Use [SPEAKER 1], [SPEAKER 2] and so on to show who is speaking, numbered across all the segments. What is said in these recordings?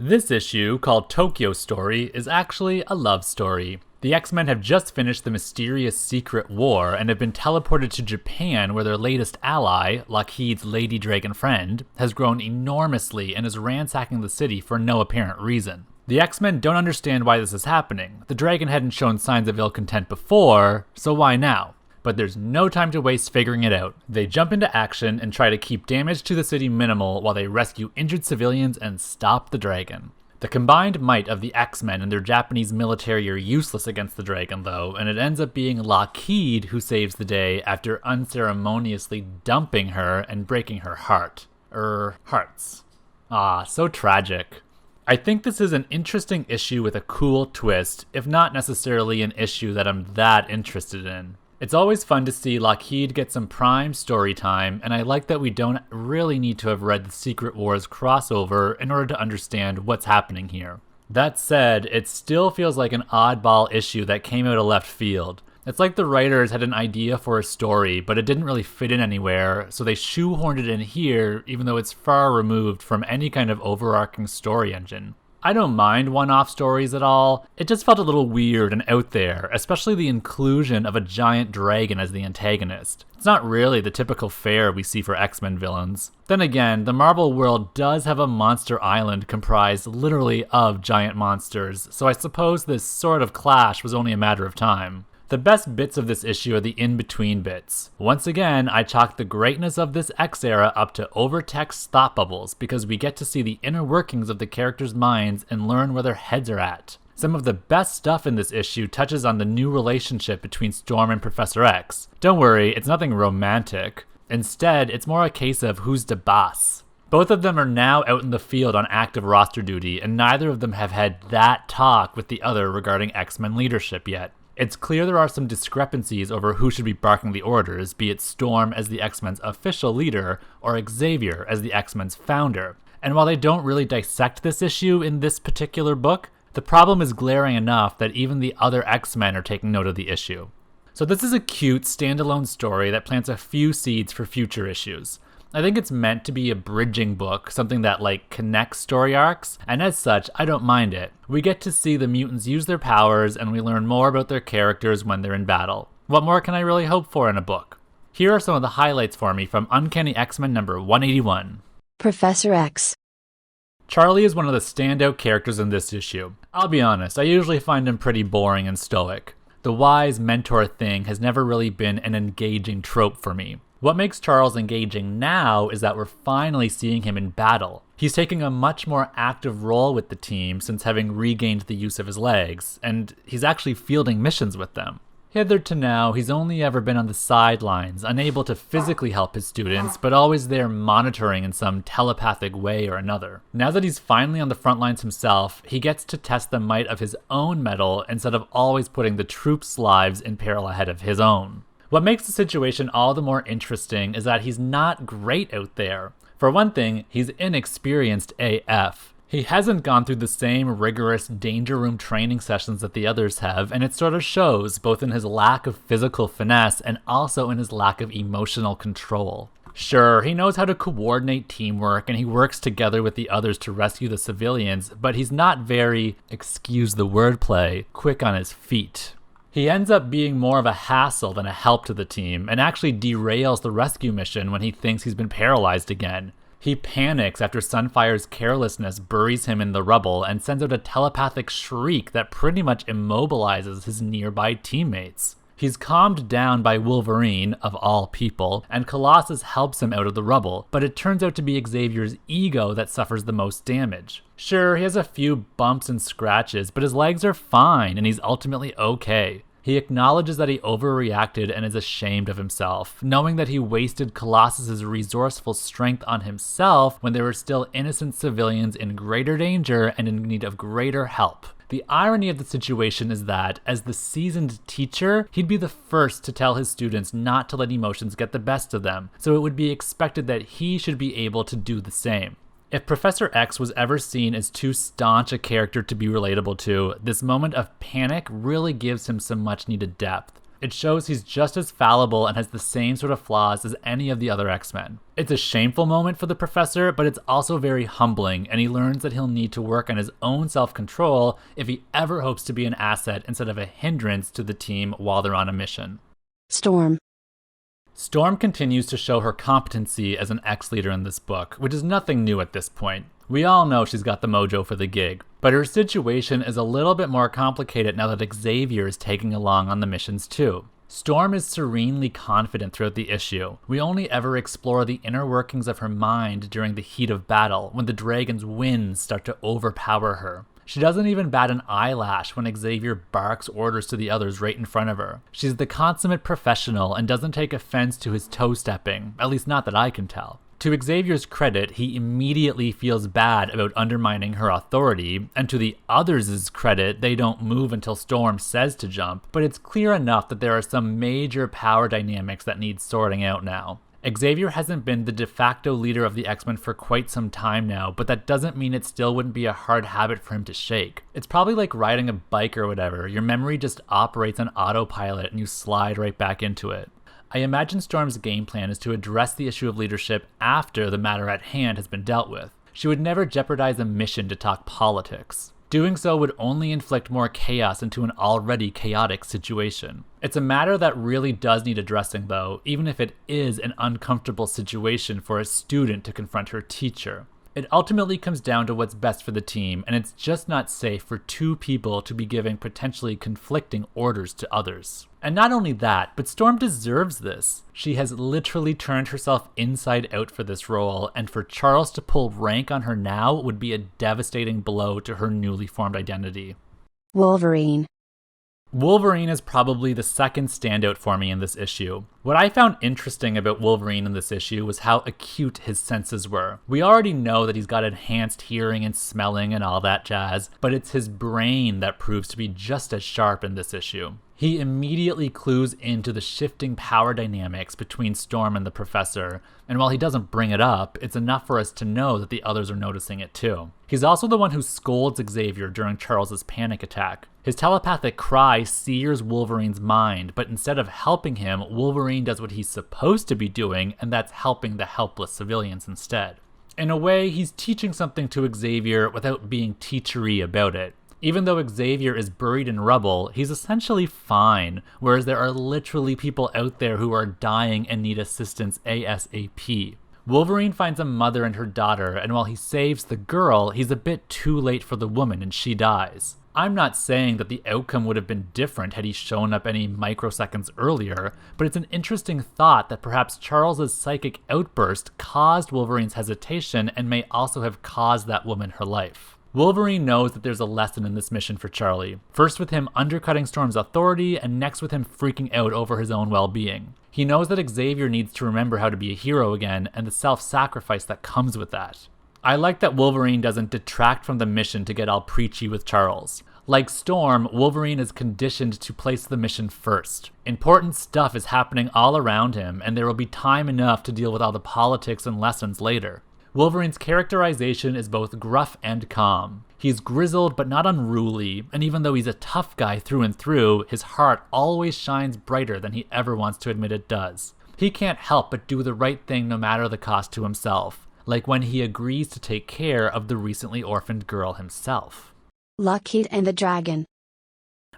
[SPEAKER 1] This issue, called Tokyo Story, is actually a love story. The X-Men have just finished the mysterious secret war and have been teleported to Japan, where their latest ally, Lockheed's Lady Dragon friend, has grown enormously and is ransacking the city for no apparent reason. The X-Men don't understand why this is happening. The dragon hadn't shown signs of ill content before, so why now? But there's no time to waste figuring it out. They jump into action and try to keep damage to the city minimal while they rescue injured civilians and stop the dragon. The combined might of the X-Men and their Japanese military are useless against the dragon though, and it ends up being Lockheed who saves the day after unceremoniously dumping her and breaking her hearts. Ah, so tragic. I think this is an interesting issue with a cool twist, if not necessarily an issue that I'm that interested in. It's always fun to see Lockheed get some prime story time, and I like that we don't really need to have read the Secret Wars crossover in order to understand what's happening here. That said, it still feels like an oddball issue that came out of left field. It's like the writers had an idea for a story, but it didn't really fit in anywhere, so they shoehorned it in here, even though it's far removed from any kind of overarching story engine. I don't mind one-off stories at all, it just felt a little weird and out there, especially the inclusion of a giant dragon as the antagonist. It's not really the typical fare we see for X-Men villains. Then again, the Marvel world does have a monster island comprised literally of giant monsters, so I suppose this sort of clash was only a matter of time. The best bits of this issue are the in-between bits. Once again, I chalk the greatness of this X era up to over-text thought bubbles because we get to see the inner workings of the characters' minds and learn where their heads are at. Some of the best stuff in this issue touches on the new relationship between Storm and Professor X. Don't worry, it's nothing romantic. Instead, it's more a case of who's the boss. Both of them are now out in the field on active roster duty, and neither of them have had that talk with the other regarding X-Men leadership yet. It's clear there are some discrepancies over who should be barking the orders, be it Storm as the X-Men's official leader, or Xavier as the X-Men's founder. And while they don't really dissect this issue in this particular book, the problem is glaring enough that even the other X-Men are taking note of the issue. So this is a cute, standalone story that plants a few seeds for future issues. I think it's meant to be a bridging book, something that connects story arcs, and as such, I don't mind it. We get to see the mutants use their powers, and we learn more about their characters when they're in battle. What more can I really hope for in a book? Here are some of the highlights for me from Uncanny X-Men number 181.
[SPEAKER 2] Professor X.
[SPEAKER 1] Charlie is one of the standout characters in this issue. I'll be honest, I usually find him pretty boring and stoic. The wise mentor thing has never really been an engaging trope for me. What makes Charles engaging now is that we're finally seeing him in battle. He's taking a much more active role with the team since having regained the use of his legs, and he's actually fielding missions with them. Hitherto now, he's only ever been on the sidelines, unable to physically help his students, but always there monitoring in some telepathic way or another. Now that he's finally on the front lines himself, he gets to test the might of his own mettle instead of always putting the troops' lives in peril ahead of his own. What makes the situation all the more interesting is that he's not great out there. For one thing, he's inexperienced AF. He hasn't gone through the same rigorous danger room training sessions that the others have, and it sort of shows both in his lack of physical finesse and also in his lack of emotional control. Sure, he knows how to coordinate teamwork and he works together with the others to rescue the civilians, but he's not very, excuse the wordplay, quick on his feet. He ends up being more of a hassle than a help to the team, and actually derails the rescue mission when he thinks he's been paralyzed again. He panics after Sunfire's carelessness buries him in the rubble and sends out a telepathic shriek that pretty much immobilizes his nearby teammates. He's calmed down by Wolverine, of all people, and Colossus helps him out of the rubble, but it turns out to be Xavier's ego that suffers the most damage. Sure, he has a few bumps and scratches, but his legs are fine and he's ultimately okay. He acknowledges that he overreacted and is ashamed of himself, knowing that he wasted Colossus's resourceful strength on himself when there were still innocent civilians in greater danger and in need of greater help. The irony of the situation is that, as the seasoned teacher, he'd be the first to tell his students not to let emotions get the best of them, so it would be expected that he should be able to do the same. If Professor X was ever seen as too staunch a character to be relatable to, this moment of panic really gives him some much needed depth. It shows he's just as fallible and has the same sort of flaws as any of the other X-Men. It's a shameful moment for the Professor, but it's also very humbling, and he learns that he'll need to work on his own self-control if he ever hopes to be an asset instead of a hindrance to the team while they're on a mission. Storm continues to show her competency as an X-leader in this book, which is nothing new at this point. We all know she's got the mojo for the gig, but her situation is a little bit more complicated now that Xavier is tagging along on the missions too. Storm is serenely confident throughout the issue. We only ever explore the inner workings of her mind during the heat of battle, when the dragon's winds start to overpower her. She doesn't even bat an eyelash when Xavier barks orders to the others right in front of her. She's the consummate professional and doesn't take offense to his toe-stepping, at least not that I can tell. To Xavier's credit, he immediately feels bad about undermining her authority, and to the others' credit, they don't move until Storm says to jump, but it's clear enough that there are some major power dynamics that need sorting out now. Xavier hasn't been the de facto leader of the X-Men for quite some time now, but that doesn't mean it still wouldn't be a hard habit for him to shake. It's probably like riding a bike or whatever. Your memory just operates on autopilot and you slide right back into it. I imagine Storm's game plan is to address the issue of leadership after the matter at hand has been dealt with. She would never jeopardize a mission to talk politics. Doing so would only inflict more chaos into an already chaotic situation. It's a matter that really does need addressing though, even if it is an uncomfortable situation for a student to confront her teacher. It ultimately comes down to what's best for the team, and it's just not safe for two people to be giving potentially conflicting orders to others. And not only that, but Storm deserves this. She has literally turned herself inside out for this role, and for Charles to pull rank on her now would be a devastating blow to her newly formed identity. Wolverine is probably the second standout for me in this issue. What I found interesting about Wolverine in this issue was how acute his senses were. We already know that he's got enhanced hearing and smelling and all that jazz, but it's his brain that proves to be just as sharp in this issue. He immediately clues into the shifting power dynamics between Storm and the Professor, and while he doesn't bring it up, it's enough for us to know that the others are noticing it too. He's also the one who scolds Xavier during Charles's panic attack. His telepathic cry sears Wolverine's mind, but instead of helping him, Wolverine does what he's supposed to be doing, and that's helping the helpless civilians instead. In a way, he's teaching something to Xavier without being teachery about it. Even though Xavier is buried in rubble, he's essentially fine, whereas there are literally people out there who are dying and need assistance ASAP. Wolverine finds a mother and her daughter, and while he saves the girl, he's a bit too late for the woman and she dies. I'm not saying that the outcome would have been different had he shown up any microseconds earlier, but it's an interesting thought that perhaps Charles's psychic outburst caused Wolverine's hesitation and may also have caused that woman her life. Wolverine knows that there's a lesson in this mission for Charlie, first with him undercutting Storm's authority, and next with him freaking out over his own well-being. He knows that Xavier needs to remember how to be a hero again, and the self-sacrifice that comes with that. I like that Wolverine doesn't detract from the mission to get all preachy with Charles. Like Storm, Wolverine is conditioned to place the mission first. Important stuff is happening all around him, and there will be time enough to deal with all the politics and lessons later. Wolverine's characterization is both gruff and calm. He's grizzled but not unruly, and even though he's a tough guy through and through, his heart always shines brighter than he ever wants to admit it does. He can't help but do the right thing no matter the cost to himself, like when he agrees to take care of the recently orphaned girl himself.
[SPEAKER 2] Lockheed and the Dragon.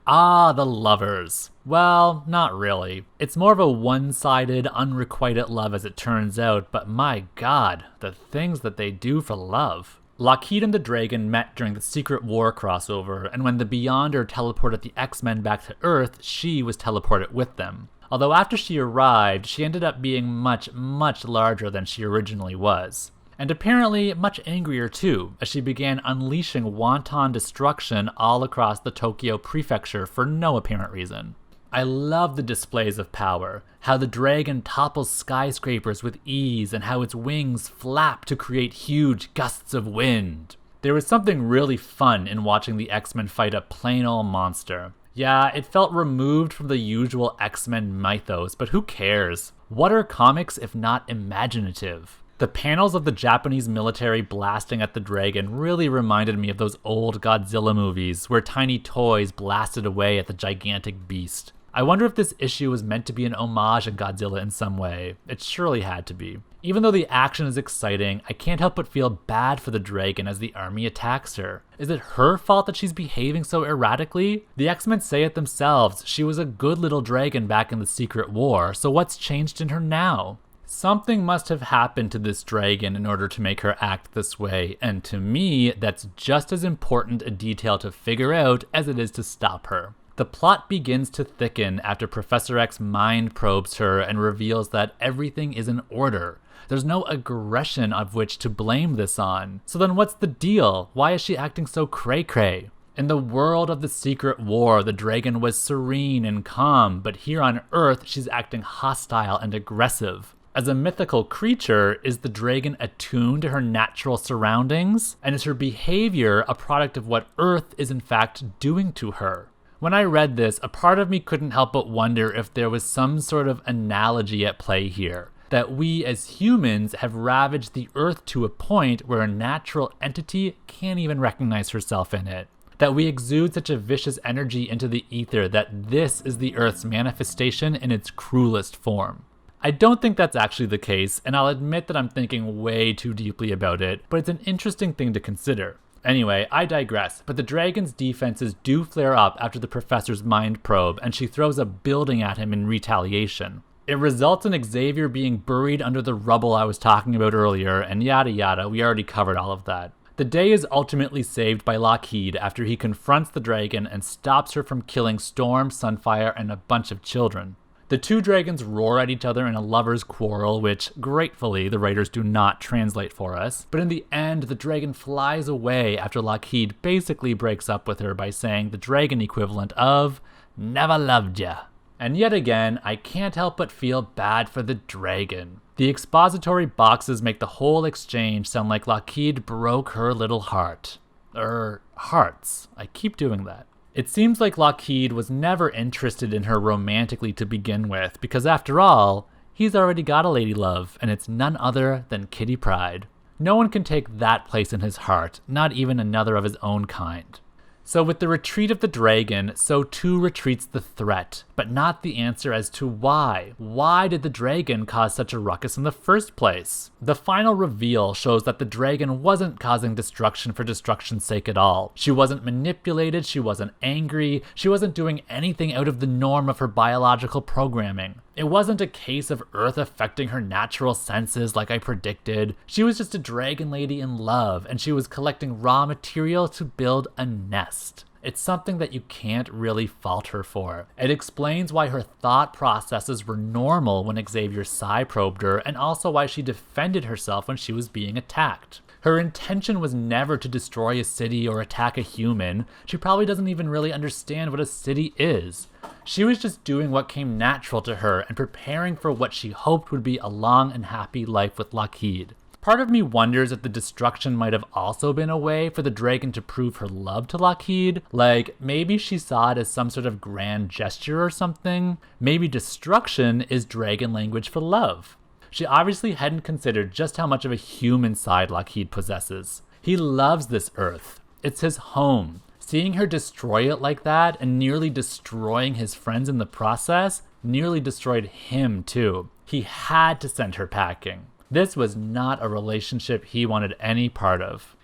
[SPEAKER 1] Ah, the lovers. Well, not really. It's more of a one-sided, unrequited love as it turns out, but my god, the things that they do for love. Lockheed and the Dragon met during the Secret War crossover, and when the Beyonder teleported the X-Men back to Earth, she was teleported with them. Although after she arrived, she ended up being much, much larger than she originally was. And apparently much angrier too, as she began unleashing wanton destruction all across the Tokyo prefecture for no apparent reason. I love the displays of power, how the dragon topples skyscrapers with ease and how its wings flap to create huge gusts of wind. There was something really fun in watching the X-Men fight a plain old monster. Yeah, it felt removed from the usual X-Men mythos, but who cares? What are comics if not imaginative? The panels of the Japanese military blasting at the dragon really reminded me of those old Godzilla movies where tiny toys blasted away at the gigantic beast. I wonder if this issue was meant to be an homage in Godzilla in some way. It surely had to be. Even though the action is exciting, I can't help but feel bad for the dragon as the army attacks her. Is it her fault that she's behaving so erratically? The X-Men say it themselves, she was a good little dragon back in the Secret War, so what's changed in her now? Something must have happened to this dragon in order to make her act this way, and to me, that's just as important a detail to figure out as it is to stop her. The plot begins to thicken after Professor X mind probes her and reveals that everything is in order. There's no aggression of which to blame this on. So then what's the deal? Why is she acting so cray-cray? In the world of the Secret War, the dragon was serene and calm, but here on Earth, she's acting hostile and aggressive. As a mythical creature, is the dragon attuned to her natural surroundings? And is her behavior a product of what Earth is in fact doing to her? When I read this, a part of me couldn't help but wonder if there was some sort of analogy at play here. That we as humans have ravaged the Earth to a point where a natural entity can't even recognize herself in it. That we exude such a vicious energy into the ether that this is the Earth's manifestation in its cruelest form. I don't think that's actually the case, and I'll admit that I'm thinking way too deeply about it, but it's an interesting thing to consider. Anyway, I digress, but the dragon's defenses do flare up after the professor's mind probe, and she throws a building at him in retaliation. It results in Xavier being buried under the rubble I was talking about earlier, and yada yada, we already covered all of that. The day is ultimately saved by Lockheed after he confronts the dragon and stops her from killing Storm, Sunfire, and a bunch of children. The two dragons roar at each other in a lover's quarrel, which, gratefully, the writers do not translate for us. But in the end, the dragon flies away after Lockheed basically breaks up with her by saying the dragon equivalent of, "Never loved ya." And yet again, I can't help but feel bad for the dragon. The expository boxes make the whole exchange sound like Lockheed broke her little heart. Hearts. I keep doing that. It seems like Lockheed was never interested in her romantically to begin with, because after all, he's already got a lady love, and it's none other than Kitty Pryde. No one can take that place in his heart, not even another of his own kind. So with the retreat of the dragon, so too retreats the threat, but not the answer as to why. Why did the dragon cause such a ruckus in the first place? The final reveal shows that the dragon wasn't causing destruction for destruction's sake at all. She wasn't manipulated, she wasn't angry, she wasn't doing anything out of the norm of her biological programming. It wasn't a case of Earth affecting her natural senses like I predicted. She was just a dragon lady in love, and she was collecting raw material to build a nest. It's something that you can't really fault her for. It explains why her thought processes were normal when Xavier psi probed her, and also why she defended herself when she was being attacked. Her intention was never to destroy a city or attack a human. She probably doesn't even really understand what a city is. She was just doing what came natural to her and preparing for what she hoped would be a long and happy life with Lockheed. Part of me wonders if the destruction might have also been a way for the dragon to prove her love to Lockheed. Like, maybe she saw it as some sort of grand gesture or something. Maybe destruction is dragon language for love. She obviously hadn't considered just how much of a human side Lockheed possesses. He loves this Earth. It's his home. Seeing her destroy it like that and nearly destroying his friends in the process nearly destroyed him too. He had to send her packing. This was not a relationship he wanted any part of.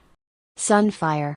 [SPEAKER 2] Sunfire.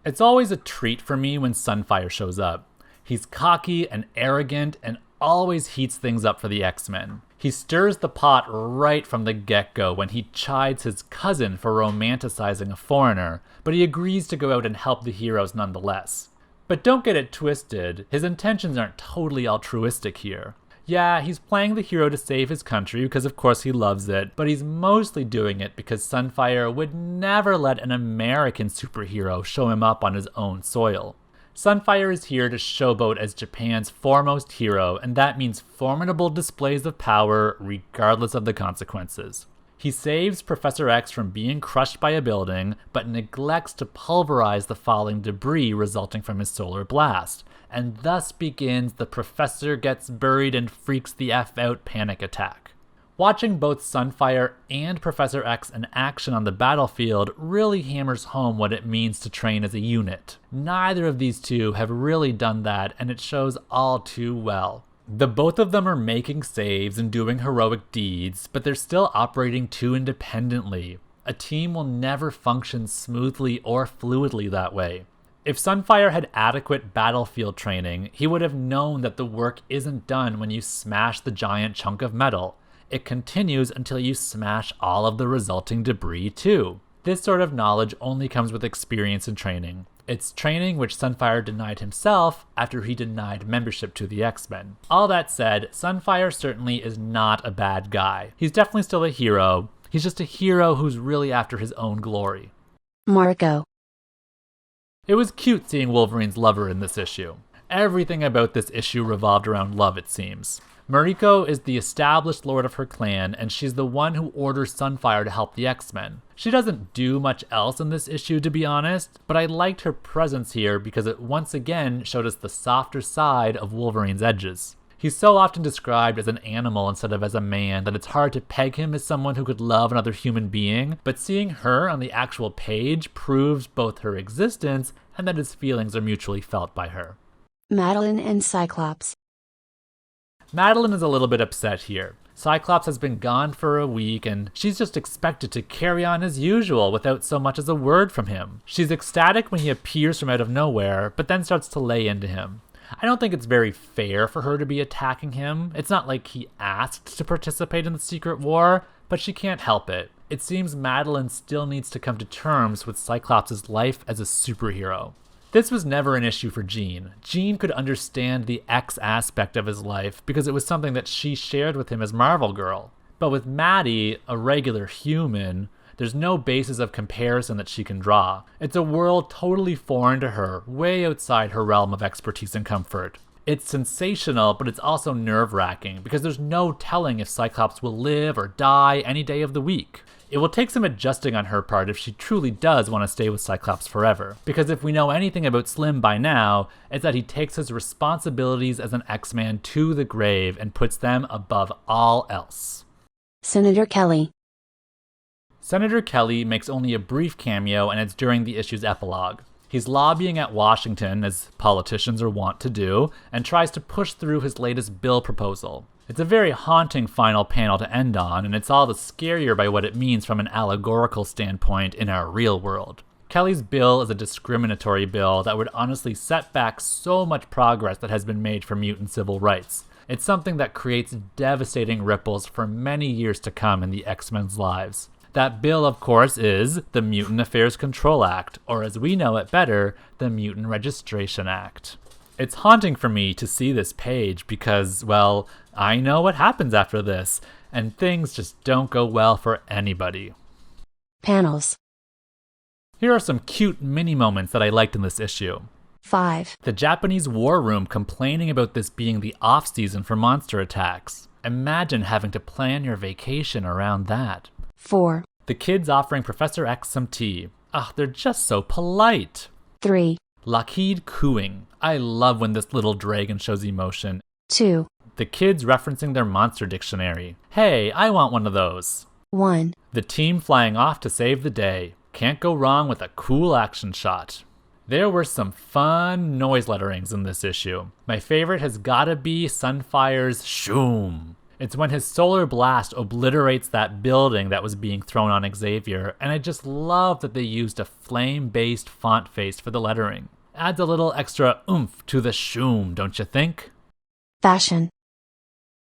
[SPEAKER 1] It's always a treat for me when Sunfire shows up. He's cocky and arrogant and always heats things up for the X-Men. He stirs the pot right from the get-go when he chides his cousin for romanticizing a foreigner, but he agrees to go out and help the heroes nonetheless. But don't get it twisted, his intentions aren't totally altruistic here. Yeah, he's playing the hero to save his country because of course he loves it, but he's mostly doing it because Sunfire would never let an American superhero show him up on his own soil. Sunfire is here to showboat as Japan's foremost hero, and that means formidable displays of power regardless of the consequences. He saves Professor X from being crushed by a building, but neglects to pulverize the falling debris resulting from his solar blast, and thus begins the Professor gets buried and freaks the F out panic attack. Watching both Sunfire and Professor X in action on the battlefield really hammers home what it means to train as a unit. Neither of these two have really done that, and it shows all too well. The both of them are making saves and doing heroic deeds, but they're still operating too independently. A team will never function smoothly or fluidly that way. If Sunfire had adequate battlefield training, he would have known that the work isn't done when you smash the giant chunk of metal. It continues until you smash all of the resulting debris too. This sort of knowledge only comes with experience and training. It's training which Sunfire denied himself after he denied membership to the X-Men. All that said, Sunfire certainly is not a bad guy. He's definitely still a hero. He's just a hero who's really after his own glory.
[SPEAKER 2] Mariko.
[SPEAKER 1] It was cute seeing Wolverine's lover in this issue. Everything about this issue revolved around love, it seems. Mariko is the established lord of her clan, and she's the one who orders Sunfire to help the X-Men. She doesn't do much else in this issue, to be honest, but I liked her presence here because it once again showed us the softer side of Wolverine's edges. He's so often described as an animal instead of as a man that it's hard to peg him as someone who could love another human being, but seeing her on the actual page proves both her existence and that his feelings are mutually felt by her.
[SPEAKER 2] Madelyne and Cyclops.
[SPEAKER 1] Madelyne is a little bit upset here. Cyclops has been gone for a week, and she's just expected to carry on as usual without so much as a word from him. She's ecstatic when he appears from out of nowhere, but then starts to lay into him. I don't think it's very fair for her to be attacking him. It's not like he asked to participate in the secret war, but she can't help it. It seems Madelyne still needs to come to terms with Cyclops' life as a superhero. This was never an issue for Jean. Jean could understand the X aspect of his life because it was something that she shared with him as Marvel Girl. But with Maddie, a regular human, there's no basis of comparison that she can draw. It's a world totally foreign to her, way outside her realm of expertise and comfort. It's sensational, but it's also nerve-wracking because there's no telling if Cyclops will live or die any day of the week. It will take some adjusting on her part if she truly does want to stay with Cyclops forever. Because if we know anything about Slim by now, it's that he takes his responsibilities as an X-Man to the grave and puts them above all else.
[SPEAKER 2] Senator Kelly.
[SPEAKER 1] Senator Kelly makes only a brief cameo, and it's during the issue's epilogue. He's lobbying at Washington, as politicians are wont to do, and tries to push through his latest bill proposal. It's a very haunting final panel to end on, and it's all the scarier by what it means from an allegorical standpoint in our real world. Kelly's bill is a discriminatory bill that would honestly set back so much progress that has been made for mutant civil rights. It's something that creates devastating ripples for many years to come in the X-Men's lives. That bill, of course, is the Mutant Affairs Control Act, or as we know it better, the Mutant Registration Act. It's haunting for me to see this page because, well, I know what happens after this, and things just don't go well for anybody.
[SPEAKER 2] Panels.
[SPEAKER 1] Here are some cute mini moments that I liked in this issue.
[SPEAKER 2] 5.
[SPEAKER 1] The Japanese war room complaining about this being the off-season for monster attacks. Imagine having to plan your vacation around that.
[SPEAKER 2] 4.
[SPEAKER 1] The kids offering Professor X some tea. Ugh, they're just so polite.
[SPEAKER 2] 3.
[SPEAKER 1] Lockheed cooing. I love when this little dragon shows emotion.
[SPEAKER 2] 2.
[SPEAKER 1] The kids referencing their monster dictionary. Hey, I want one of those.
[SPEAKER 2] 1.
[SPEAKER 1] The team flying off to save the day. Can't go wrong with a cool action shot. There were some fun noise letterings in this issue. My favorite has gotta be Sunfire's shoom. It's when his solar blast obliterates that building that was being thrown on Xavier, and I just love that they used a flame-based font face for the lettering. Adds a little extra oomph to the shoom, don't you think?
[SPEAKER 2] Fashion.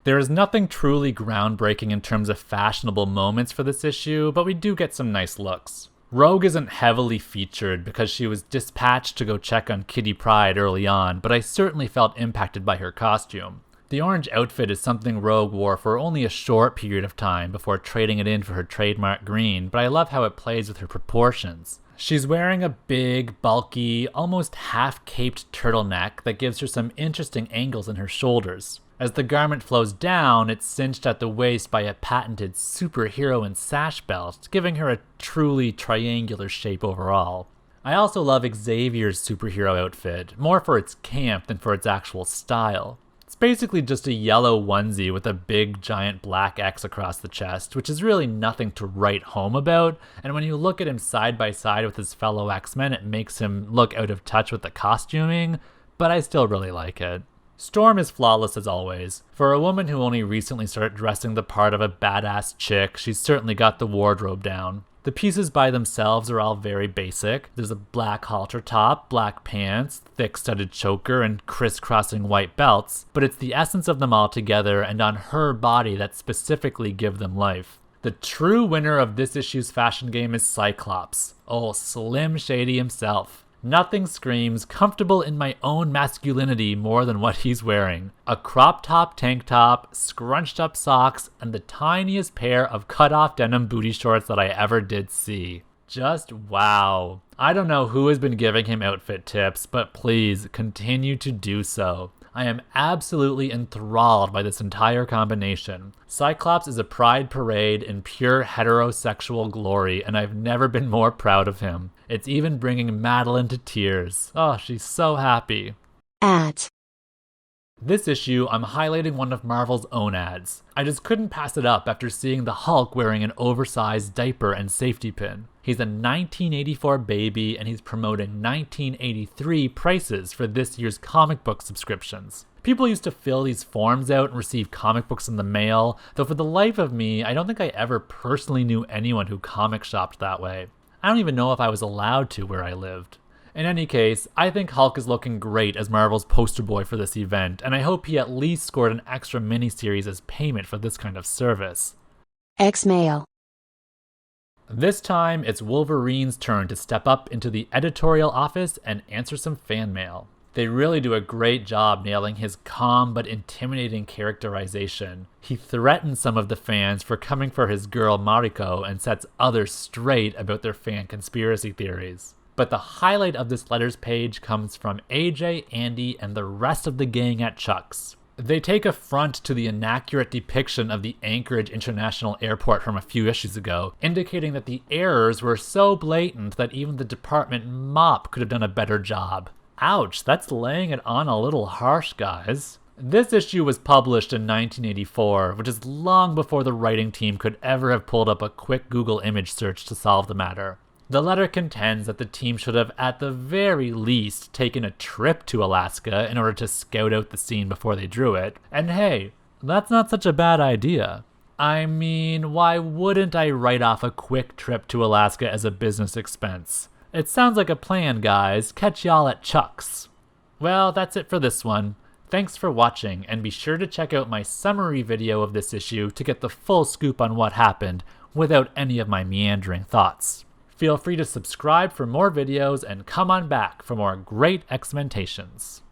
[SPEAKER 1] There is nothing truly groundbreaking in terms of fashionable moments for this issue, but we do get some nice looks. Rogue isn't heavily featured because she was dispatched to go check on Kitty Pryde early on, but I certainly felt impacted by her costume. The orange outfit is something Rogue wore for only a short period of time before trading it in for her trademark green, but I love how it plays with her proportions. She's wearing a big, bulky, almost half-caped turtleneck that gives her some interesting angles in her shoulders. As the garment flows down, it's cinched at the waist by a patented superheroine sash belt, giving her a truly triangular shape overall. I also love Xavier's superhero outfit, more for its camp than for its actual style. It's basically just a yellow onesie with a big giant black X across the chest, which is really nothing to write home about, and when you look at him side by side with his fellow X-Men, it makes him look out of touch with the costuming, but I still really like it. Storm is flawless as always. For a woman who only recently started dressing the part of a badass chick, she's certainly got the wardrobe down. The pieces by themselves are all very basic. There's a black halter top, black pants, thick studded choker, and crisscrossing white belts, but it's the essence of them all together and on her body that specifically give them life. The true winner of this issue's fashion game is Cyclops. Oh, Slim Shady himself. Nothing screams comfortable in my own masculinity more than what he's wearing. A crop top tank top, scrunched up socks, and the tiniest pair of cut-off denim booty shorts that I ever did see. Just wow. I don't know who has been giving him outfit tips, but please continue to do so. I am absolutely enthralled by this entire combination. Cyclops is a pride parade in pure heterosexual glory, and I've never been more proud of him. It's even bringing Madelyne to tears. Oh, she's so happy.
[SPEAKER 2] Ads.
[SPEAKER 1] This issue, I'm highlighting one of Marvel's own ads. I just couldn't pass it up after seeing the Hulk wearing an oversized diaper and safety pin. He's a 1984 baby, and he's promoting 1983 prices for this year's comic book subscriptions. People used to fill these forms out and receive comic books in the mail, though for the life of me, I don't think I ever personally knew anyone who comic shopped that way. I don't even know if I was allowed to where I lived. In any case, I think Hulk is looking great as Marvel's poster boy for this event, and I hope he at least scored an extra miniseries as payment for this kind of service.
[SPEAKER 2] X-Mail.
[SPEAKER 1] This time, it's Wolverine's turn to step up into the editorial office and answer some fan mail. They really do a great job nailing his calm but intimidating characterization. He threatens some of the fans for coming for his girl Mariko and sets others straight about their fan conspiracy theories. But the highlight of this letters page comes from AJ, Andy, and the rest of the gang at Chuck's. They take affront to the inaccurate depiction of the Anchorage International Airport from a few issues ago, indicating that the errors were so blatant that even the department mop could have done a better job. Ouch, that's laying it on a little harsh, guys. This issue was published in 1984, which is long before the writing team could ever have pulled up a quick Google image search to solve the matter. The letter contends that the team should have, at the very least, taken a trip to Alaska in order to scout out the scene before they drew it. And hey, that's not such a bad idea. I mean, why wouldn't I write off a quick trip to Alaska as a business expense? It sounds like a plan, guys. Catch y'all at Chuck's. Well, that's it for this one. Thanks for watching, and be sure to check out my summary video of this issue to get the full scoop on what happened without any of my meandering thoughts. Feel free to subscribe for more videos and come on back for more Great X-Mentations.